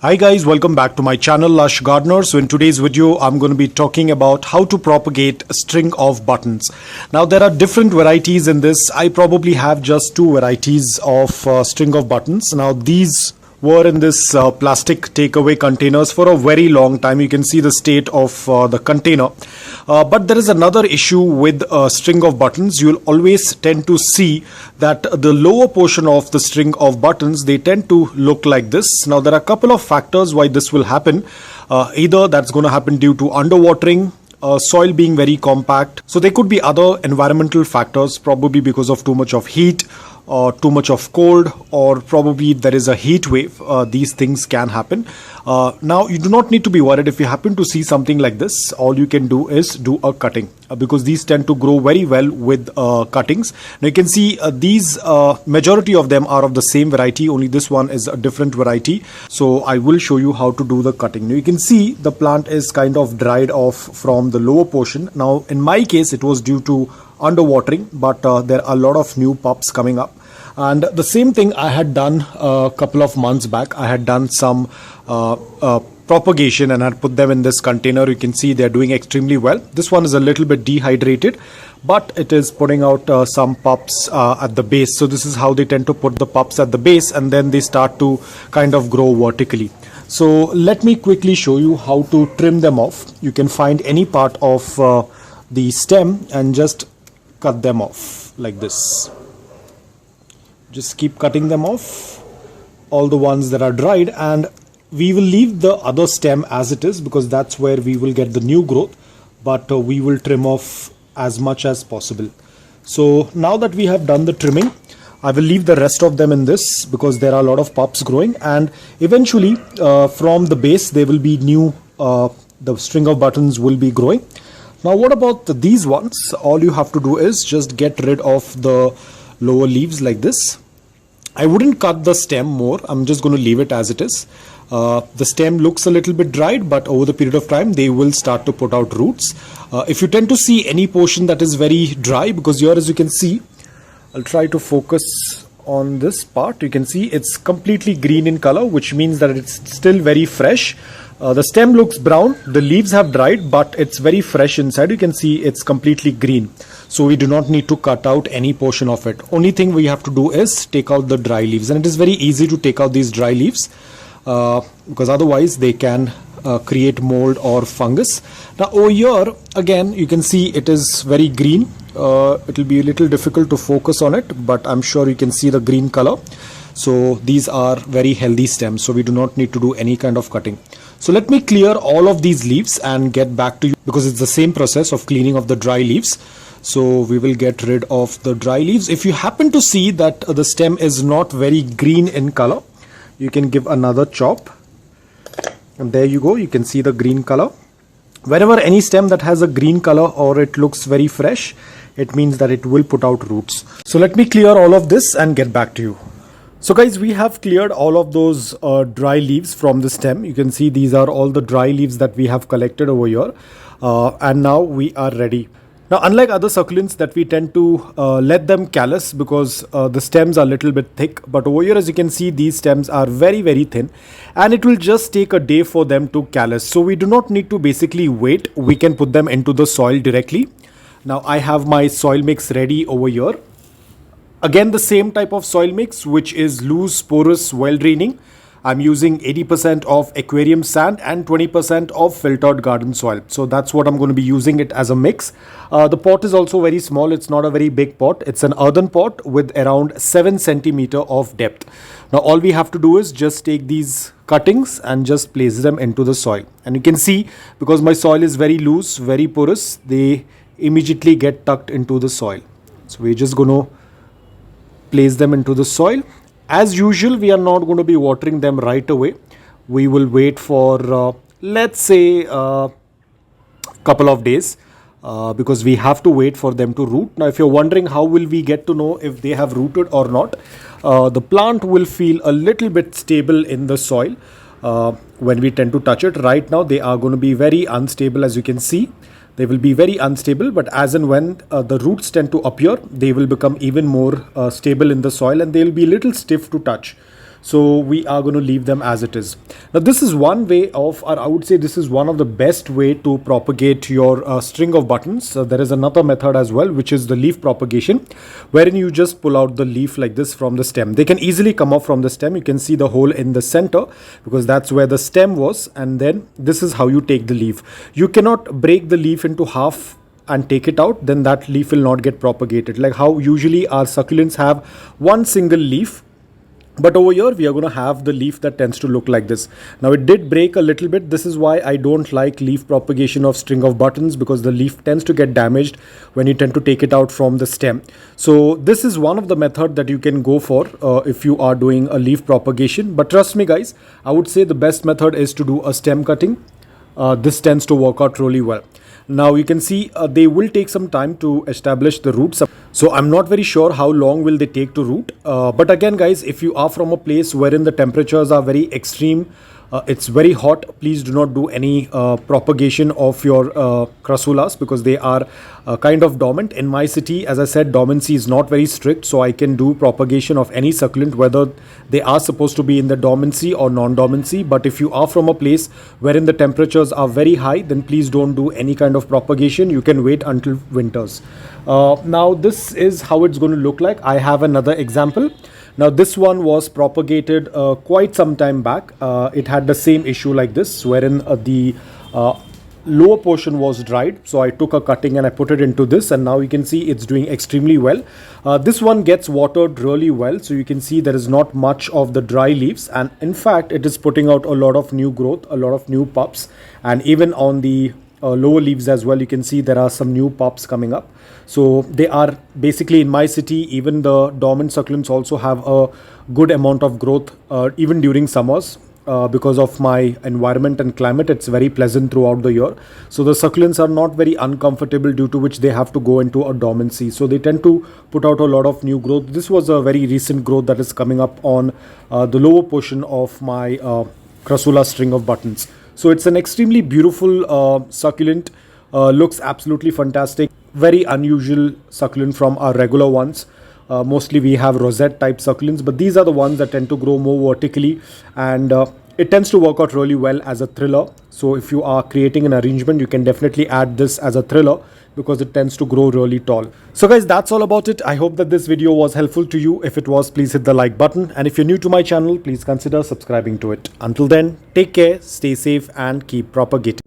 Hi guys, welcome back to my channel Lush Gardener. So in today's video I'm going to be talking about how to propagate a string of buttons. Now there are different varieties in this. I probably have just two varieties of string of buttons. Now these were in this plastic takeaway containers for a very long time. You can see the state of the container. But there is another issue with a string of buttons. You'll always tend to see that the lower portion of the string of buttons, they tend to look like this. Now there are a couple of factors why this will happen. Either that's going to happen due to underwatering, soil being very compact. So there could be other environmental factors, probably because of too much of heat or too much of cold, or probably there is a heat wave. These things can happen. Now you do not need to be worried if you happen to see something like this. All you can do is do a cutting because these tend to grow very well with cuttings. Now you can see these majority of them are of the same variety, only this one is a different variety. So I will show you how to do the cutting. Now you can see the plant is kind of dried off from the lower portion. Now in my case it was due to underwatering, but there are a lot of new pups coming up. And the same thing I had done a couple of months back. I had done some propagation and had put them in this container. You can see they're doing extremely well. This one is a little bit dehydrated, but it is putting out some pups at the base. So this is how they tend to put the pups at the base, and then they start to kind of grow vertically. So let me quickly show you how to trim them off. You can find any part of the stem and just cut them off like this. Just keep cutting them off, all the ones that are dried, and we will leave the other stem as it is because that's where we will get the new growth, but we will trim off as much as possible. So now that we have done the trimming, I will leave the rest of them in this because there are a lot of pups growing, and eventually from the base there will be new, the string of buttons will be growing. Now what about these ones? All you have to do is just get rid of the lower leaves like this. I wouldn't cut the stem more. I'm just going to leave it as it is. The stem looks a little bit dried, but over the period of time they will start to put out roots. If you tend to see any portion that is very dry, because here as you can see, I'll try to focus on this part. You can see it's completely green in color, which means that it's still very fresh. The stem looks brown, the leaves have dried, but it's very fresh inside. You can see it's completely green. So we do not need to cut out any portion of it. Only thing we have to do is take out the dry leaves. And it is very easy to take out these dry leaves because otherwise they can create mold or fungus. Now over here, again, you can see it is very green. It will be a little difficult to focus on it, but I'm sure you can see the green color. So these are very healthy stems, so we do not need to do any kind of cutting. So let me clear all of these leaves and get back to you because it's the same process of cleaning of the dry leaves. So we will get rid of the dry leaves. If you happen to see that the stem is not very green in color, you can give another chop. And there you go, you can see the green color. Wherever any stem that has a green color or it looks very fresh, it means that it will put out roots. So let me clear all of this and get back to you. So guys, we have cleared all of those dry leaves from the stem. You can see these are all the dry leaves that we have collected over here. And now we are ready. Now, unlike other succulents that we tend to let them callus because the stems are a little bit thick. But over here, as you can see, these stems are very, very thin. And it will just take a day for them to callus. So we do not need to basically wait. We can put them into the soil directly. Now, I have my soil mix ready over here. Again, the same type of soil mix, which is loose, porous, well-draining. I'm using 80% of aquarium sand and 20% of filtered garden soil. So that's what I'm going to be using it as a mix. The pot is also very small. It's not a very big pot. It's an earthen pot with around 7 centimeter of depth. Now, all we have to do is just take these cuttings and just place them into the soil. And you can see, because my soil is very loose, very porous, they immediately get tucked into the soil. So we're just going to place them into the soil. As usual, we are not going to be watering them right away. We will wait for let's say a couple of days because we have to wait for them to root. Now if you're wondering how will we get to know if they have rooted or not, the plant will feel a little bit stable in the soil when we tend to touch it. Right now they are going to be very unstable, as you can see. They will be very unstable, but as and when the roots tend to appear, they will become even more stable in the soil and they will be a little stiff to touch. So we are going to leave them as it is. Now this is one way of, or I would say this is one of the best way to propagate your string of buttons. There is another method as well, which is the leaf propagation, wherein you just pull out the leaf like this from the stem. They can easily come off from the stem. You can see the hole in the center because that's where the stem was, and then this is how you take the leaf. You cannot break the leaf into half and take it out, then that leaf will not get propagated, like how usually our succulents have one single leaf. But over here we are going to have the leaf that tends to look like this. Now it did break a little bit. This is why I don't like leaf propagation of string of buttons, because the leaf tends to get damaged when you tend to take it out from the stem. So this is one of the method that you can go for if you are doing a leaf propagation. But trust me guys, I would say the best method is to do a stem cutting. This tends to work out really well. Now you can see they will take some time to establish the roots. So I'm not very sure how long will they take to root. But again guys, if you are from a place wherein the temperatures are very extreme, it's very hot, please do not do any propagation of your crassulas, because they are kind of dormant. In my city, as I said, dormancy is not very strict, so I can do propagation of any succulent whether they are supposed to be in the dormancy or non-dormancy. But if you are from a place wherein the temperatures are very high, then please don't do any kind of propagation. You can wait until winters. Now this is how it's going to look like. I have another example. Now this one was propagated quite some time back. It had the same issue like this, wherein the lower portion was dried. So I took a cutting and I put it into this, and now you can see it's doing extremely well. This one gets watered really well, so you can see there is not much of the dry leaves, and in fact it is putting out a lot of new growth, a lot of new pups, and even on the lower leaves as well, you can see there are some new pups coming up. So they are basically, in my city, even the dormant succulents also have a good amount of growth even during summers. Because of my environment and climate, it's very pleasant throughout the year. So the succulents are not very uncomfortable, due to which they have to go into a dormancy. So they tend to put out a lot of new growth. This was a very recent growth that is coming up on the lower portion of my crassula string of buttons. So it's an extremely beautiful succulent, looks absolutely fantastic. Very unusual succulent from our regular ones. Mostly we have rosette type succulents, but these are the ones that tend to grow more vertically, and it tends to work out really well as a thriller. So if you are creating an arrangement, you can definitely add this as a thriller, because it tends to grow really tall. So guys, that's all about it. I hope that this video was helpful to you. If it was, please hit the like button, and if you're new to my channel, please consider subscribing to it. Until then, take care, stay safe, and keep propagating.